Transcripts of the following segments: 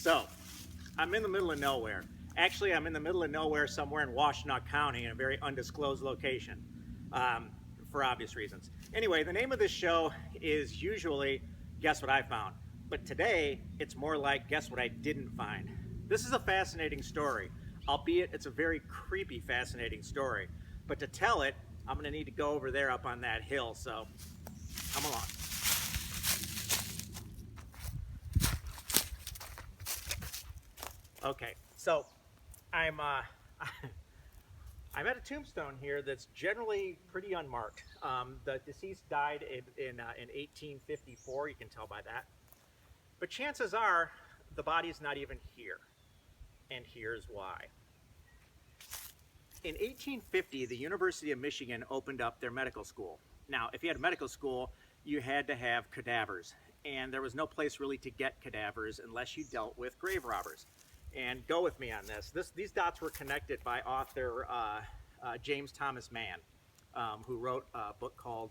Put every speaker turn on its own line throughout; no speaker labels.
So, I'm in the middle of nowhere. Actually, I'm in the middle of nowhere somewhere in Washtenaw County in a very undisclosed location, for obvious reasons. Anyway, the name of this show is usually Guess What I Found. But today, it's more like Guess What I Didn't Find. This is a fascinating story, albeit it's a very creepy, fascinating story. But to tell it, I'm going to need to go over there up on that hill, so come along. Okay, so I'm I'm at a tombstone here that's generally pretty unmarked. The deceased died in 1854. You can tell by that. But chances are the body's not even here, and here's why. In 1850, the University of Michigan opened up their medical school. Now, if you had a medical school, you had to have cadavers, and there was no place really to get cadavers unless you dealt with grave robbers. And go with me on this. These dots were connected by author James Thomas Mann, who wrote a book called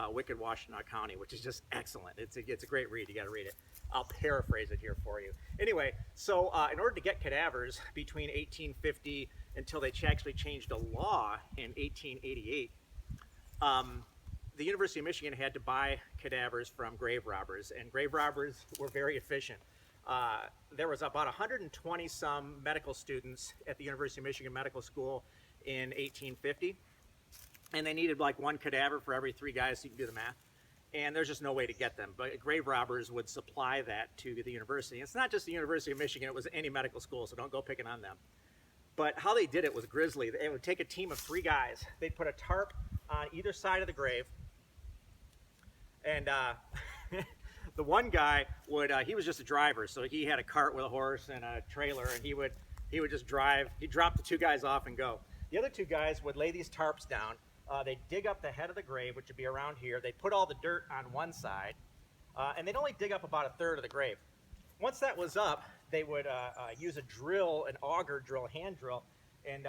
Wicked Washtenaw County, which is just excellent. It's a great read. You got to read it. I'll paraphrase it here for you. Anyway, so in order to get cadavers between 1850 until they actually changed a law in 1888, the University of Michigan had to buy cadavers from grave robbers, and grave robbers were very efficient. There was about 120 some medical students at the University of Michigan Medical School in 1850, and they needed like one cadaver for every 3 guys, so you can do the math. And there's just no way to get them, but grave robbers would supply that to the university. It's not just the University of Michigan, it was any medical school, so don't go picking on them. But how they did it was grisly. They would take a team of 3 guys, they'd put a tarp on either side of the grave, and the one guy would, he was just a driver, so he had a cart with a horse and a trailer, and he would just drive. He'd drop the 2 guys off and go. The other 2 guys would lay these tarps down. They'd dig up the head of the grave, which would be around here. They'd put all the dirt on one side, and they'd only dig up about 1/3 of the grave. Once that was up, they would use a drill, an auger drill, hand drill, and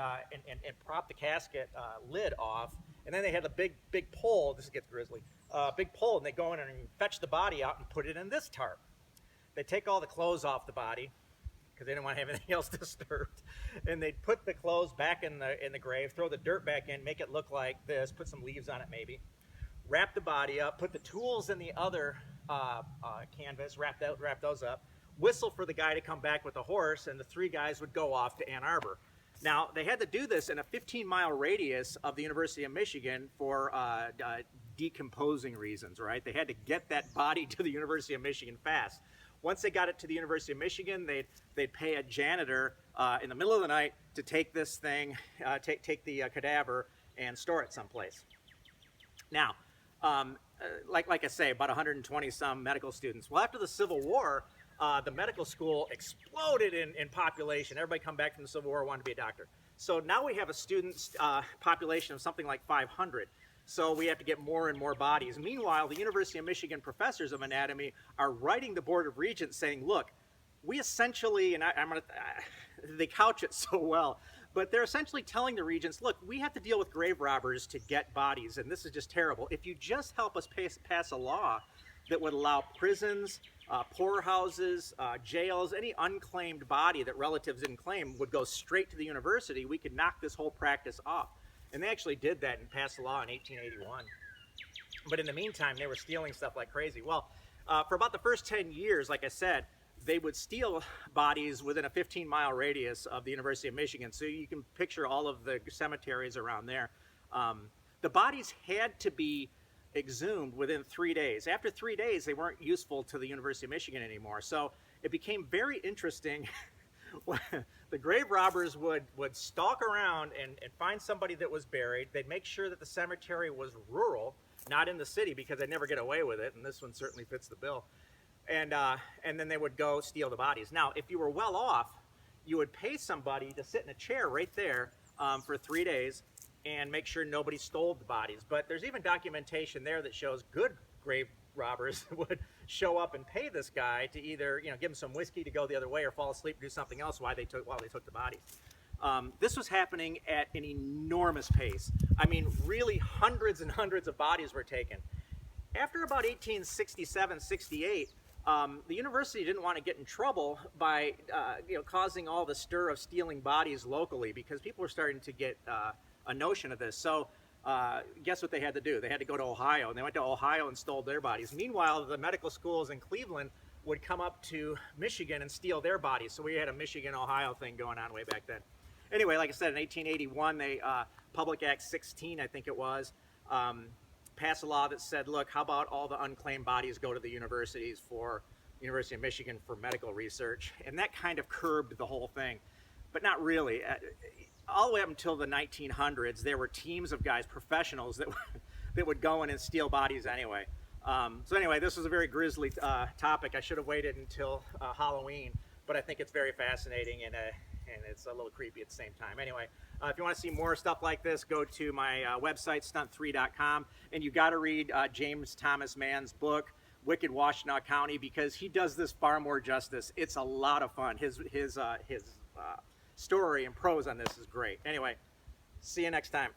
prop the casket lid off. And then they had a big pole. This gets grisly. Big pole, and they go in and fetch the body out and put it in this tarp. They take all the clothes off the body because they didn't want to have anything else disturbed, and they'd put the clothes back in the grave, throw the dirt back in, make it look like this, put some leaves on it maybe, wrap the body up, put the tools in the other canvas, wrap those up, whistle for the guy to come back with a horse, and the 3 guys would go off to Ann Arbor. Now, they had to do this in a 15-mile radius of the University of Michigan for decomposing reasons, right? They had to get that body to the University of Michigan fast. Once they got it to the University of Michigan, they'd pay a janitor in the middle of the night to take this thing, take the cadaver and store it someplace. Now, like I say, about 120 some medical students. Well, after the Civil War, the medical school exploded in population. Everybody come back from the Civil War wanted to be a doctor. So now we have a student population of something like 500. So we have to get more and more bodies. Meanwhile, the University of Michigan professors of anatomy are writing the Board of Regents saying, look, we essentially, and they couch it so well, but they're essentially telling the regents, look, we have to deal with grave robbers to get bodies, and this is just terrible. If you just help us pass a law that would allow prisons, poorhouses, jails, any unclaimed body that relatives didn't claim would go straight to the university, we could knock this whole practice off. And they actually did that and passed a law in 1881. But in the meantime, they were stealing stuff like crazy. Well, for about the first 10 years, like I said, they would steal bodies within a 15-mile radius of the University of Michigan. So you can picture all of the cemeteries around there. The bodies had to be exhumed within 3 days. After 3 days, they weren't useful to the University of Michigan anymore. So it became very interesting. The grave robbers would stalk around and find somebody that was buried. They'd make sure that the cemetery was rural, not in the city, because they'd never get away with it, and this one certainly fits the bill. And then they would go steal the bodies. Now, if you were well off, you would pay somebody to sit in a chair right there for 3 days and make sure nobody stole the bodies. But there's even documentation there that shows good grave robbers would show up and pay this guy to either, give him some whiskey to go the other way or fall asleep and do something else while they took the bodies. This was happening at an enormous pace. I mean, really hundreds and hundreds of bodies were taken. After about 1867, 68, the university didn't want to get in trouble by causing all the stir of stealing bodies locally, because people were starting to get a notion of this. So guess what they had to do? They had to go to Ohio, and they went to Ohio and stole their bodies. Meanwhile, the medical schools in Cleveland would come up to Michigan and steal their bodies. So we had a Michigan-Ohio thing going on way back then. Anyway, like I said, in 1881, they Public Act 16, I think it was, passed a law that said, look, how about all the unclaimed bodies go to the universities for University of Michigan for medical research? And that kind of curbed the whole thing, but not really. All the way up until the 1900s, there were teams of guys, professionals, that would go in and steal bodies anyway. So anyway, this was a very grisly topic. I should have waited until Halloween, but I think it's very fascinating, and it's a little creepy at the same time. Anyway, if you want to see more stuff like this, go to my website, stunt3.com, and you got to read James Thomas Mann's book, Wicked Washtenaw County, because he does this far more justice. It's a lot of fun. His story and prose on this is great. Anyway, see you next time.